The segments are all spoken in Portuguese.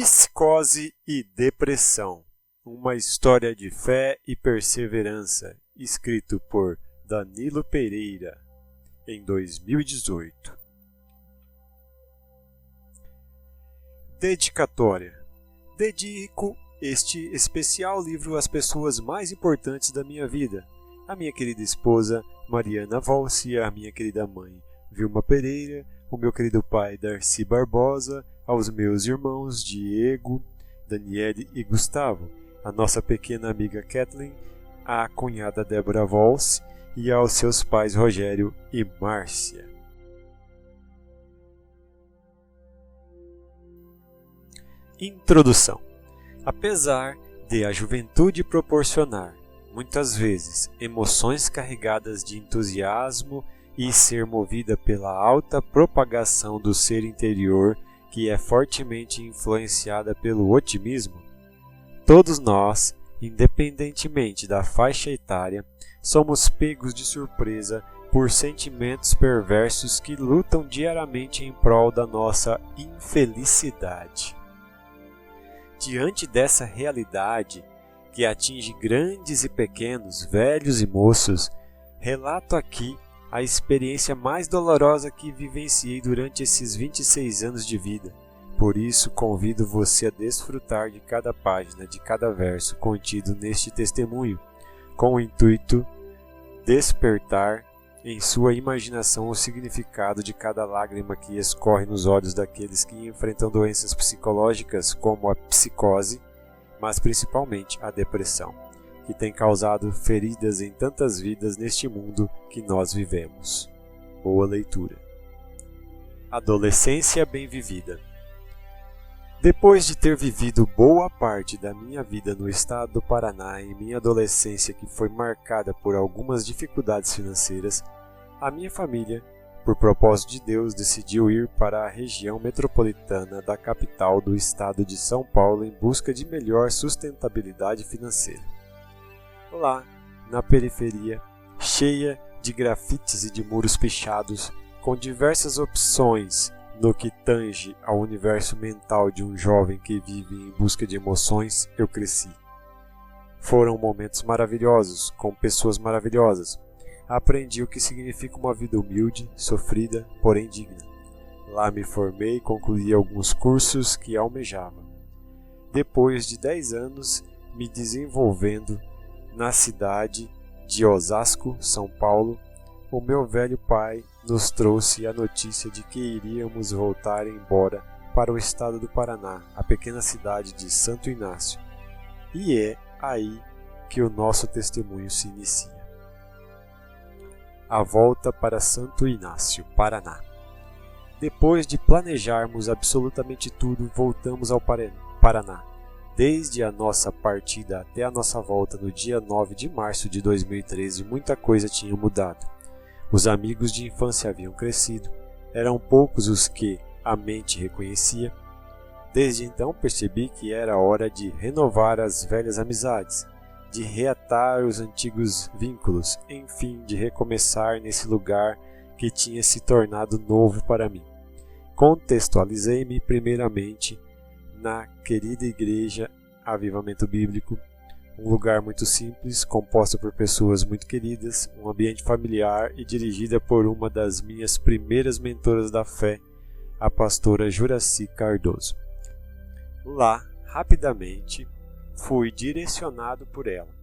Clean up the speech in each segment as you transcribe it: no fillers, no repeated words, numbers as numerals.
Psicose e Depressão, uma história de fé e perseverança, escrito por Danilo Pereira, em 2018. Dedicatória. Dedico este especial livro às pessoas mais importantes da minha vida, a minha querida esposa Mariana Volsi e a minha querida mãe Vilma Pereira, o meu querido pai Darcy Barbosa, aos meus irmãos Diego, Daniele e Gustavo, a nossa pequena amiga Kathleen, a cunhada Débora Volsi e aos seus pais Rogério e Márcia. Introdução. Apesar de a juventude proporcionar, muitas vezes, emoções carregadas de entusiasmo e ser movida pela alta propagação do ser interior que é fortemente influenciada pelo otimismo, todos nós, independentemente da faixa etária, somos pegos de surpresa por sentimentos perversos que lutam diariamente em prol da nossa infelicidade. Diante dessa realidade, que atinge grandes e pequenos, velhos e moços, relato aqui a experiência mais dolorosa que vivenciei durante esses 26 anos de vida. Por isso, convido você a desfrutar de cada página, de cada verso contido neste testemunho, com o intuito de despertar em sua imaginação o significado de cada lágrima que escorre nos olhos daqueles que enfrentam doenças psicológicas como a psicose, mas principalmente a depressão, que tem causado feridas em tantas vidas neste mundo que nós vivemos. Boa leitura. Adolescência bem vivida. Depois de ter vivido boa parte da minha vida no estado do Paraná em minha adolescência, que foi marcada por algumas dificuldades financeiras, a minha família, por propósito de Deus, decidiu ir para a região metropolitana da capital do estado de São Paulo em busca de melhor sustentabilidade financeira. Lá, na periferia, cheia de grafites e de muros pichados, com diversas opções no que tange ao universo mental de um jovem que vive em busca de emoções, eu cresci. Foram momentos maravilhosos, com pessoas maravilhosas. Aprendi o que significa uma vida humilde, sofrida, porém digna. Lá me formei e concluí alguns cursos que almejava. Depois de 10 anos me desenvolvendo na cidade de Osasco, São Paulo, o meu velho pai nos trouxe a notícia de que iríamos voltar embora para o estado do Paraná, a pequena cidade de Santo Inácio. E é aí que o nosso testemunho se inicia. A volta para Santo Inácio, Paraná. Depois de planejarmos absolutamente tudo, voltamos ao Paraná. Desde a nossa partida até a nossa volta no dia 9 de março de 2013, muita coisa tinha mudado. Os amigos de infância haviam crescido, eram poucos os que a mente reconhecia. Desde então percebi que era hora de renovar as velhas amizades, de reatar os antigos vínculos, enfim, de recomeçar nesse lugar que tinha se tornado novo para mim. Contextualizei-me primeiramente na querida igreja Avivamento Bíblico, um lugar muito simples, composto por pessoas muito queridas, um ambiente familiar e dirigida por uma das minhas primeiras mentoras da fé, a pastora Juraci Cardoso. Lá, rapidamente, fui direcionado por ela.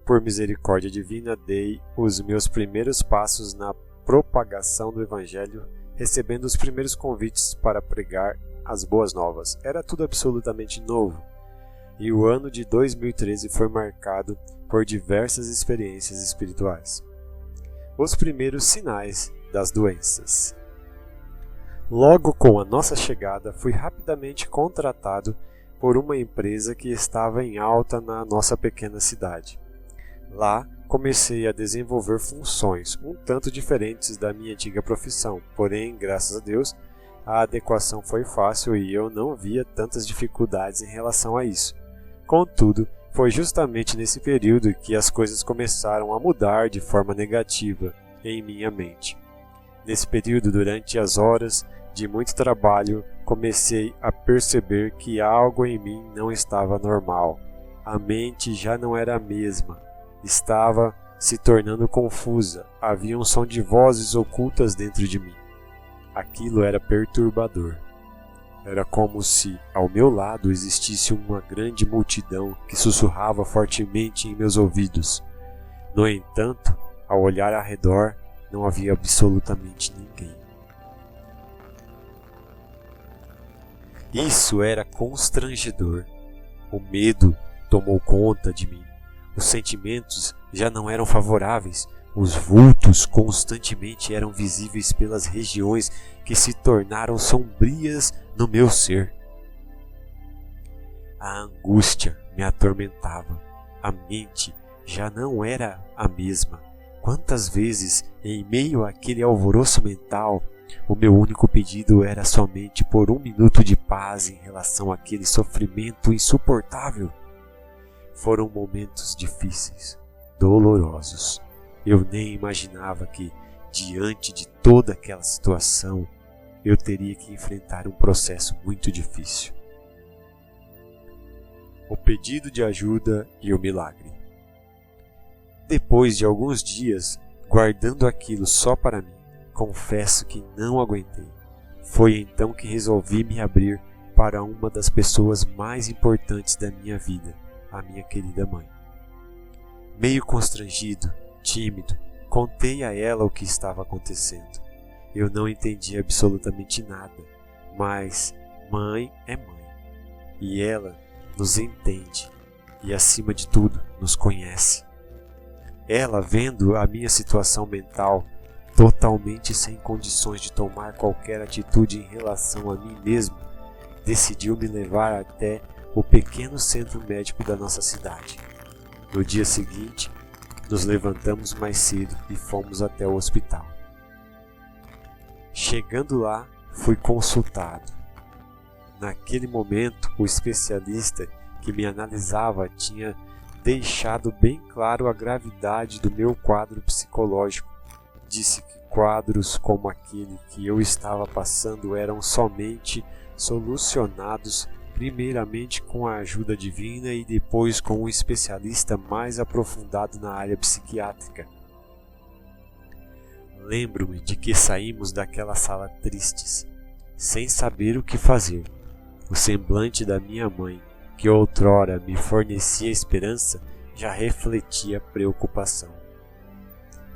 Por misericórdia divina, dei os meus primeiros passos na propagação do Evangelho, recebendo os primeiros convites para pregar as boas novas. Era tudo absolutamente novo. E o ano de 2013 foi marcado por diversas experiências espirituais. Os primeiros sinais das doenças. Logo com a nossa chegada, fui rapidamente contratado por uma empresa que estava em alta na nossa pequena cidade. Lá, comecei a desenvolver funções um tanto diferentes da minha antiga profissão, porém, graças a Deus, a adequação foi fácil e eu não via tantas dificuldades em relação a isso. Contudo, foi justamente nesse período que as coisas começaram a mudar de forma negativa em minha mente. Nesse período, durante as horas de muito trabalho, comecei a perceber que algo em mim não estava normal. A mente já não era a mesma, estava se tornando confusa, havia um som de vozes ocultas dentro de mim. Aquilo era perturbador. Era como se, ao meu lado, existisse uma grande multidão que sussurrava fortemente em meus ouvidos. No entanto, ao olhar ao redor, não havia absolutamente ninguém. Isso era constrangedor. O medo tomou conta de mim. Os sentimentos já não eram favoráveis. Os vultos constantemente eram visíveis pelas regiões que se tornaram sombrias no meu ser. A angústia me atormentava. A mente já não era a mesma. Quantas vezes, em meio àquele alvoroço mental, o meu único pedido era somente por 1 minuto de paz em relação àquele sofrimento insuportável. Foram momentos difíceis, dolorosos. Eu nem imaginava que, diante de toda aquela situação, eu teria que enfrentar um processo muito difícil. O pedido de ajuda e o milagre. Depois de alguns dias, guardando aquilo só para mim, confesso que não aguentei. Foi então que resolvi me abrir para uma das pessoas mais importantes da minha vida, a minha querida mãe. Meio constrangido, tímido, contei a ela o que estava acontecendo. Eu não entendi absolutamente nada, mas mãe é mãe, e ela nos entende e, acima de tudo, nos conhece. Ela, vendo a minha situação mental, totalmente sem condições de tomar qualquer atitude em relação a mim mesmo, decidiu me levar até o pequeno centro médico da nossa cidade. No dia seguinte, nos levantamos mais cedo e fomos até o hospital. Chegando lá, fui consultado. Naquele momento, o especialista que me analisava tinha deixado bem claro a gravidade do meu quadro psicológico. Disse que quadros como aquele que eu estava passando eram somente solucionados primeiramente com a ajuda divina e depois com um especialista mais aprofundado na área psiquiátrica. Lembro-me de que saímos daquela sala tristes, sem saber o que fazer. O semblante da minha mãe, que outrora me fornecia esperança, já refletia preocupação.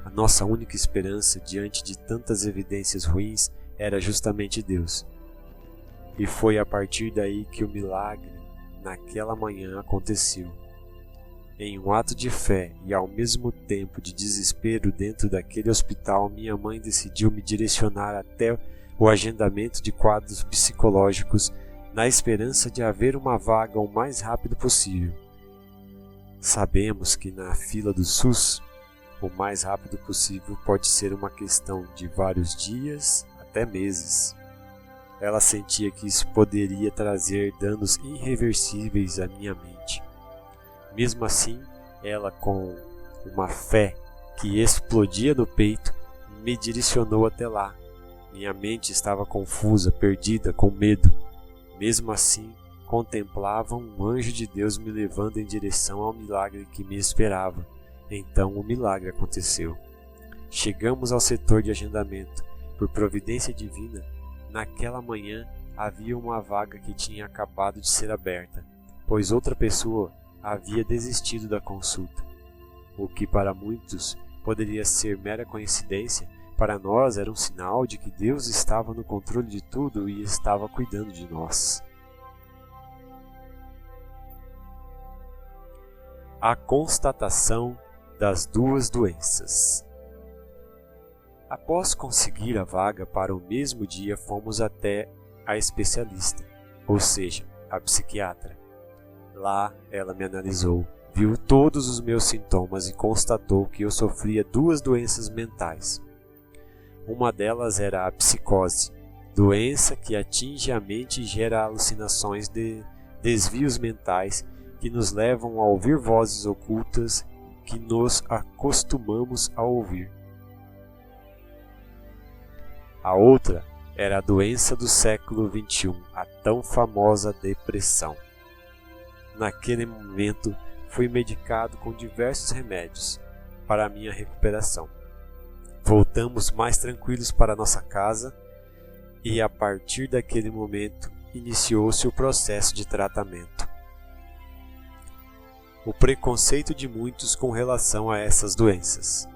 A nossa única esperança diante de tantas evidências ruins era justamente Deus. E foi a partir daí que o milagre, naquela manhã, aconteceu. Em um ato de fé e ao mesmo tempo de desespero dentro daquele hospital, minha mãe decidiu me direcionar até o agendamento de quadros psicológicos na esperança de haver uma vaga o mais rápido possível. Sabemos que na fila do SUS, o mais rápido possível pode ser uma questão de vários dias até meses. Ela sentia que isso poderia trazer danos irreversíveis à minha mente. Mesmo assim, ela, com uma fé que explodia no peito, me direcionou até lá. Minha mente estava confusa, perdida, com medo. Mesmo assim, contemplava um anjo de Deus me levando em direção ao milagre que me esperava. Então o milagre aconteceu. Chegamos ao setor de agendamento. Por providência divina, naquela manhã havia uma vaga que tinha acabado de ser aberta, pois outra pessoa havia desistido da consulta. O que para muitos poderia ser mera coincidência, para nós era um sinal de que Deus estava no controle de tudo e estava cuidando de nós. A constatação das duas doenças. Após conseguir a vaga para o mesmo dia, fomos até a especialista, ou seja, a psiquiatra. Lá ela me analisou, viu todos os meus sintomas e constatou que eu sofria 2 doenças mentais. Uma delas era a psicose, doença que atinge a mente e gera alucinações de desvios mentais que nos levam a ouvir vozes ocultas que nos acostumamos a ouvir. A outra Era a doença do século XXI, a tão famosa depressão. Naquele momento, fui medicado com diversos remédios para a minha recuperação. Voltamos mais tranquilos para nossa casa e, a partir daquele momento, iniciou-se o processo de tratamento. O preconceito de muitos com relação a essas doenças.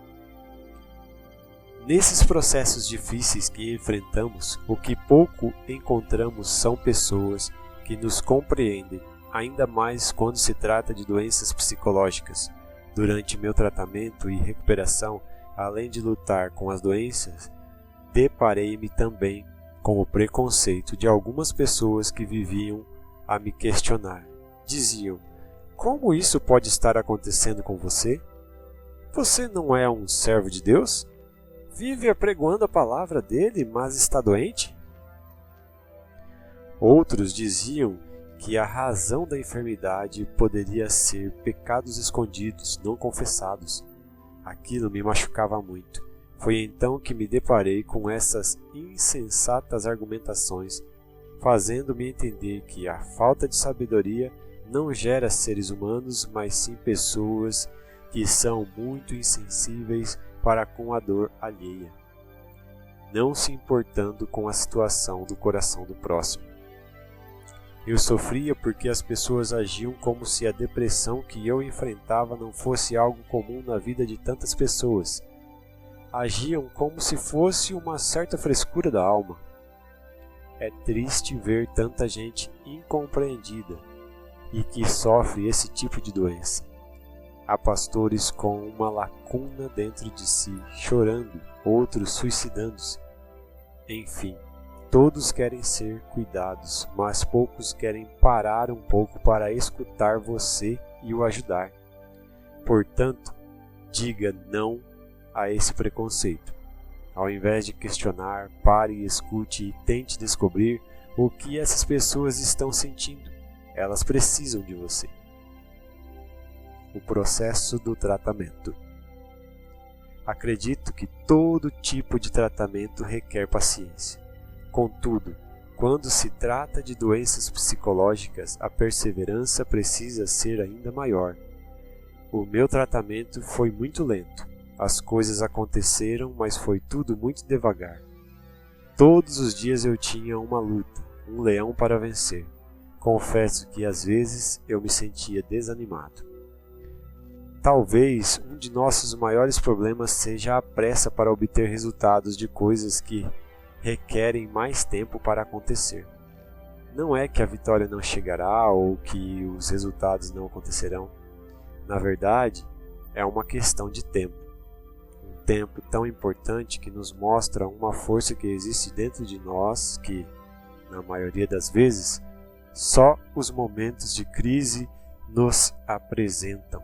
Nesses processos difíceis que enfrentamos, o que pouco encontramos são pessoas que nos compreendem, ainda mais quando se trata de doenças psicológicas. Durante meu tratamento e recuperação, além de lutar com as doenças, deparei-me também com o preconceito de algumas pessoas que viviam a me questionar. Diziam: como isso pode estar acontecendo com você? Você não é um servo de Deus? Vive apregoando a palavra dele, mas está doente? Outros diziam que a razão da enfermidade poderia ser pecados escondidos, não confessados. Aquilo me machucava muito. Foi então que me deparei com essas insensatas argumentações, fazendo-me entender que a falta de sabedoria não gera seres humanos, mas sim pessoas que são muito insensíveis para com a dor alheia, não se importando com a situação do coração do próximo. Eu sofria porque as pessoas agiam como se a depressão que eu enfrentava não fosse algo comum na vida de tantas pessoas. Agiam como se fosse uma certa frescura da alma. É triste ver tanta gente incompreendida e que sofre esse tipo de doença. Há pastores com uma lacuna dentro de si, chorando, outros suicidando-se. Enfim, todos querem ser cuidados, mas poucos querem parar um pouco para escutar você e o ajudar. Portanto, diga não a esse preconceito. Ao invés de questionar, pare e escute e tente descobrir o que essas pessoas estão sentindo. Elas precisam de você. O processo do tratamento. Acredito que todo tipo de tratamento requer paciência. Contudo, quando se trata de doenças psicológicas, a perseverança precisa ser ainda maior. O meu tratamento foi muito lento. As coisas aconteceram, mas foi tudo muito devagar. Todos os dias eu tinha uma luta, um leão para vencer. Confesso que às vezes eu me sentia desanimado. Talvez um de nossos maiores problemas seja a pressa para obter resultados de coisas que requerem mais tempo para acontecer. Não é que a vitória não chegará ou que os resultados não acontecerão. Na verdade, é uma questão de tempo. Um tempo tão importante que nos mostra uma força que existe dentro de nós que, na maioria das vezes, só os momentos de crise nos apresentam.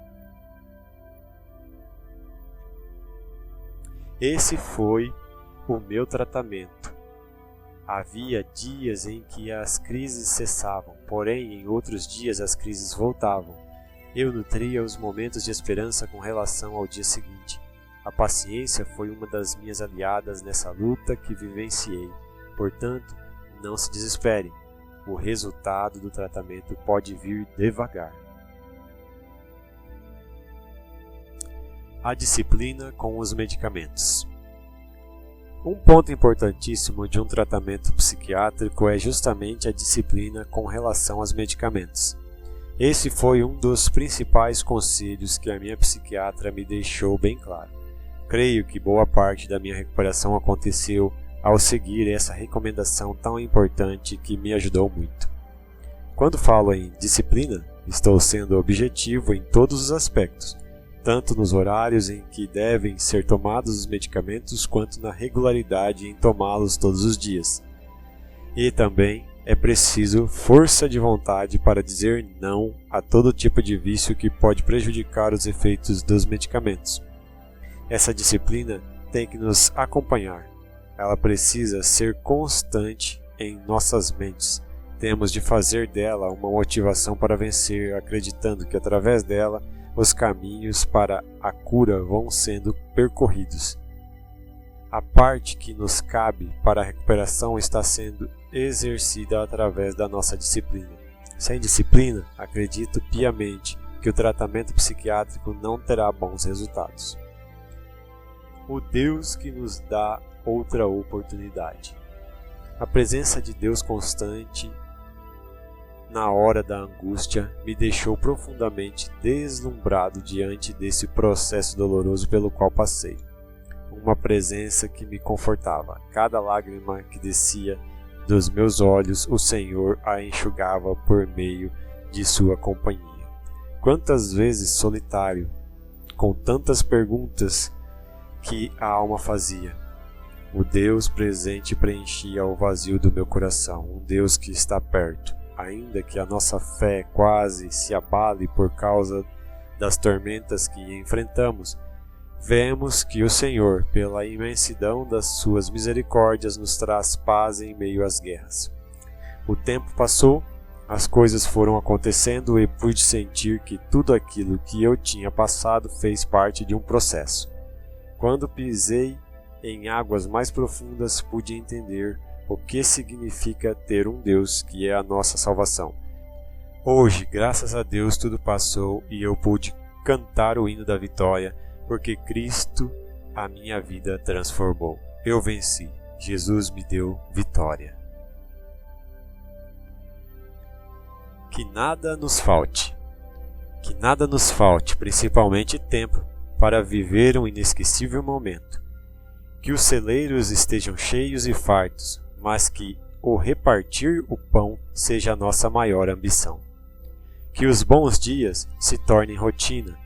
Esse foi o meu tratamento. Havia dias em que as crises cessavam, porém em outros dias as crises voltavam. Eu nutria os momentos de esperança com relação ao dia seguinte. A paciência foi uma das minhas aliadas nessa luta que vivenciei. Portanto, não se desespere. O resultado do tratamento pode vir devagar. A disciplina com os medicamentos. Um ponto importantíssimo de um tratamento psiquiátrico é justamente a disciplina com relação aos medicamentos. Esse foi um dos principais conselhos que a minha psiquiatra me deixou bem claro. Creio que boa parte da minha recuperação aconteceu ao seguir essa recomendação tão importante que me ajudou muito. Quando falo em disciplina, estou sendo objetivo em todos os aspectos, tanto nos horários em que devem ser tomados os medicamentos, quanto na regularidade em tomá-los todos os dias. E também é preciso força de vontade para dizer não a todo tipo de vício que pode prejudicar os efeitos dos medicamentos. Essa disciplina tem que nos acompanhar. Ela precisa ser constante em nossas mentes. Temos de fazer dela uma motivação para vencer, acreditando que através dela os caminhos para a cura vão sendo percorridos. A parte que nos cabe para a recuperação está sendo exercida através da nossa disciplina. Sem disciplina, acredito piamente que o tratamento psiquiátrico não terá bons resultados. O Deus que nos dá outra oportunidade. A presença de Deus constante na hora da angústia me deixou profundamente deslumbrado diante desse processo doloroso pelo qual passei. Uma presença que me confortava. Cada lágrima que descia dos meus olhos, o Senhor a enxugava por meio de sua companhia. Quantas vezes solitário, com tantas perguntas que a alma fazia, o Deus presente preenchia o vazio do meu coração, um Deus que está perto, ainda que a nossa fé quase se abale por causa das tormentas que enfrentamos. Vemos que o Senhor, pela imensidão das suas misericórdias, nos traz paz em meio às guerras. O tempo passou, as coisas foram acontecendo e pude sentir que tudo aquilo que eu tinha passado fez parte de um processo. Quando pisei em águas mais profundas, pude entender o que significa ter um Deus que é a nossa salvação. Hoje, graças a Deus, tudo passou e eu pude cantar o hino da vitória, porque Cristo a minha vida transformou. Eu venci. Jesus me deu vitória. Que nada nos falte. Que nada nos falte, principalmente tempo, para viver um inesquecível momento. Que os celeiros estejam cheios e fartos, mas que o repartir o pão seja a nossa maior ambição. Que os bons dias se tornem rotina.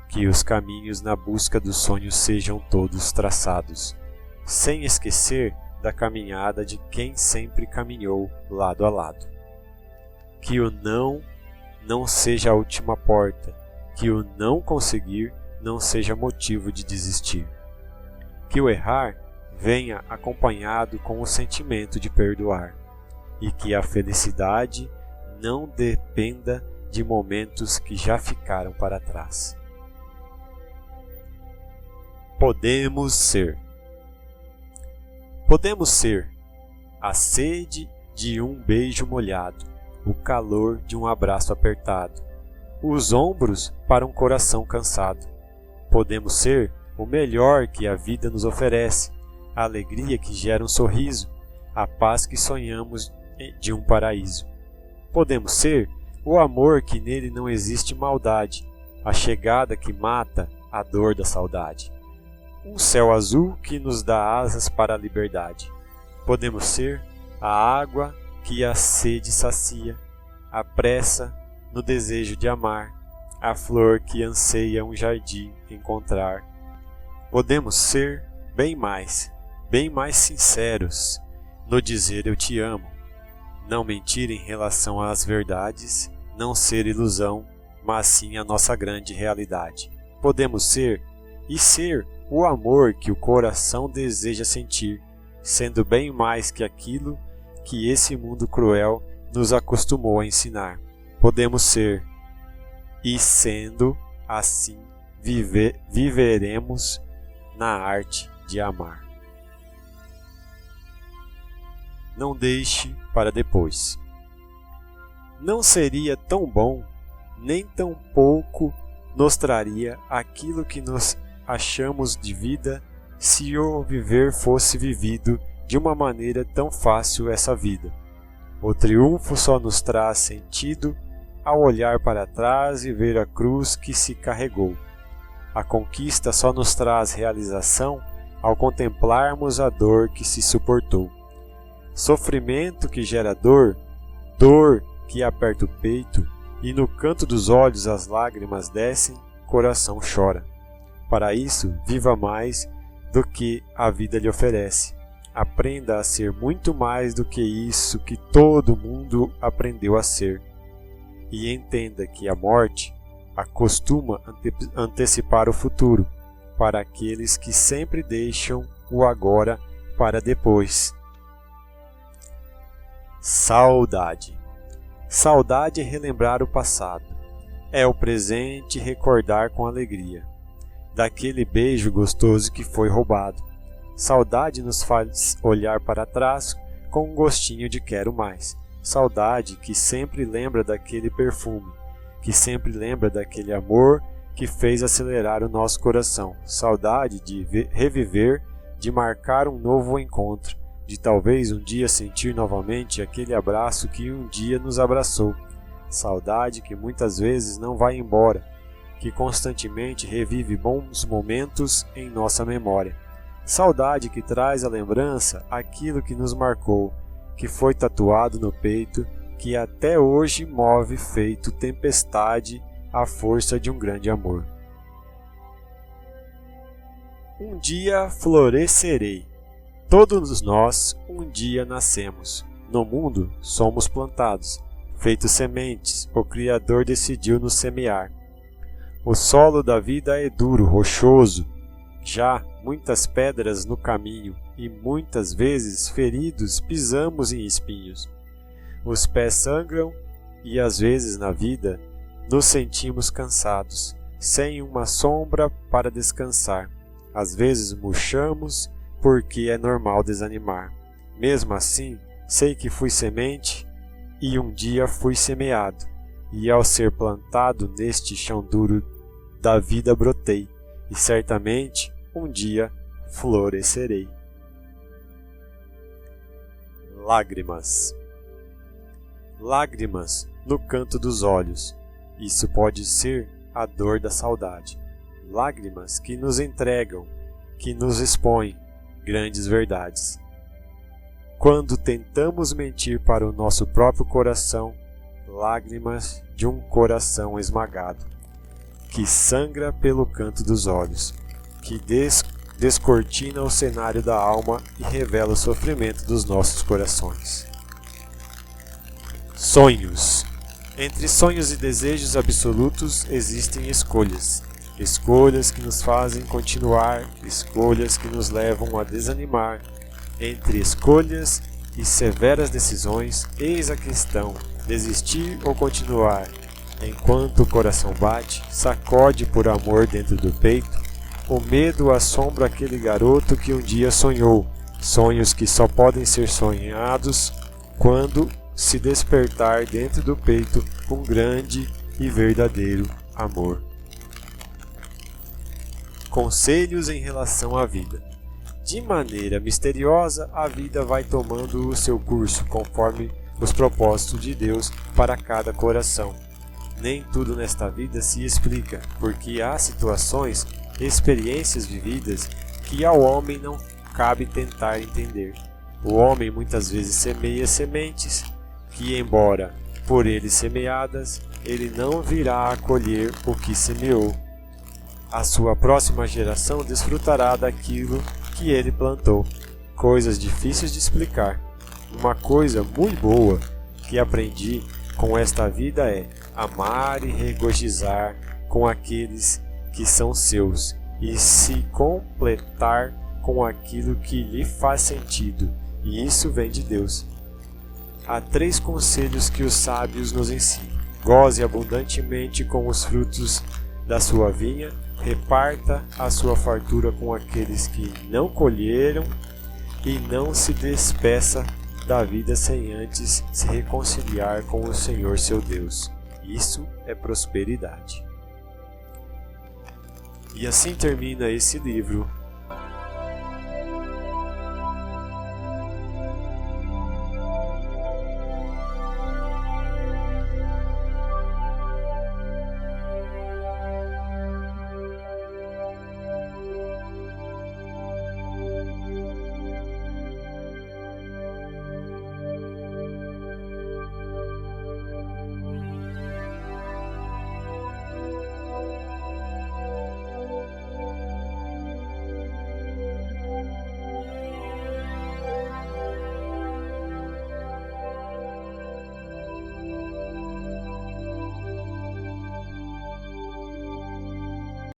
Que os caminhos na busca dos sonhos sejam todos traçados, sem esquecer da caminhada de quem sempre caminhou lado a lado. Que o não seja a última porta, que o não conseguir não seja motivo de desistir. Que o errar venha acompanhado com o sentimento de perdoar, e que a felicidade não dependa de momentos que já ficaram para trás. Podemos ser. Podemos ser a sede de um beijo molhado, o calor de um abraço apertado, os ombros para um coração cansado. Podemos ser o melhor que a vida nos oferece, a alegria que gera um sorriso, a paz que sonhamos de um paraíso. Podemos ser o amor que nele não existe maldade, a chegada que mata a dor da saudade. Um céu azul que nos dá asas para a liberdade. Podemos ser a água que a sede sacia, a pressa no desejo de amar, a flor que anseia um jardim encontrar. Podemos ser bem mais sinceros no dizer eu te amo, não mentir em relação às verdades, não ser ilusão, mas sim a nossa grande realidade. Podemos ser o amor que o coração deseja sentir, sendo bem mais que aquilo que esse mundo cruel nos acostumou a ensinar. Podemos ser, e sendo assim, viveremos na arte de amar. Não deixe para depois. Não seria tão bom, nem tão pouco nos traria aquilo que nos achamos de vida se o viver fosse vivido de uma maneira tão fácil essa vida. O triunfo só nos traz sentido ao olhar para trás e ver a cruz que se carregou. A conquista só nos traz realização ao contemplarmos a dor que se suportou. Sofrimento que gera dor, dor que aperta o peito, e no canto dos olhos as lágrimas descem, coração chora. Para isso, viva mais do que a vida lhe oferece. Aprenda a ser muito mais do que isso que todo mundo aprendeu a ser. E entenda que a morte acostuma antecipar o futuro, para aqueles que sempre deixam o agora para depois. Saudade. Saudade é relembrar o passado. É o presente recordar com alegria daquele beijo gostoso que foi roubado, Saudade nos faz olhar para trás com um gostinho de quero mais. Saudade que sempre lembra daquele perfume, que sempre lembra daquele amor que fez acelerar o nosso coração. Saudade de reviver, de marcar um novo encontro, de talvez um dia sentir novamente aquele abraço que um dia nos abraçou. Saudade que muitas vezes não vai embora, que constantemente revive bons momentos em nossa memória. Saudade que traz à lembrança aquilo que nos marcou, que foi tatuado no peito, que até hoje move feito tempestade a força de um grande amor. Um dia florescerei. Todos nós um dia nascemos. No mundo somos plantados, feitos sementes, o Criador decidiu nos semear. O solo da vida é duro, rochoso, já muitas pedras no caminho e muitas vezes feridos pisamos em espinhos. Os pés sangram e às vezes na vida nos sentimos cansados, sem uma sombra para descansar. Às vezes murchamos porque é normal desanimar. Mesmo assim, sei que fui semente e um dia fui semeado, e ao ser plantado neste chão duro da vida brotei, e certamente um dia florescerei. Lágrimas. Lágrimas no canto dos olhos. Isso pode ser a dor da saudade. Lágrimas que nos entregam, que nos expõem grandes verdades. Quando tentamos mentir para o nosso próprio coração, lágrimas de um coração esmagado, que sangra pelo canto dos olhos, que descortina o cenário da alma e revela o sofrimento dos nossos corações. Sonhos. Entre sonhos e desejos absolutos existem escolhas. Escolhas que nos fazem continuar, escolhas que nos levam a desanimar. Entre escolhas e severas decisões, eis a questão: desistir ou continuar? Enquanto o coração bate, sacode por amor dentro do peito, o medo assombra aquele garoto que um dia sonhou, sonhos que só podem ser sonhados quando se despertar dentro do peito um grande e verdadeiro amor. Conselhos em relação à vida. De maneira misteriosa, a vida vai tomando o seu curso conforme os propósitos de Deus para cada coração. Nem tudo nesta vida se explica, porque há situações, experiências vividas que ao homem não cabe tentar entender. O homem muitas vezes semeia sementes que, embora por ele semeadas, ele não virá a colher o que semeou. A sua próxima geração desfrutará daquilo que ele plantou. Coisas difíceis de explicar. Uma coisa muito boa que aprendi com esta vida é amar e regozijar com aqueles que são seus e se completar com aquilo que lhe faz sentido, e isso vem de Deus. Há 3 conselhos que os sábios nos ensinam. Goze abundantemente com os frutos da sua vinha, reparta a sua fartura com aqueles que não colheram e não se despeça da vida sem antes se reconciliar com o Senhor seu Deus. Isso é prosperidade. E assim termina esse livro,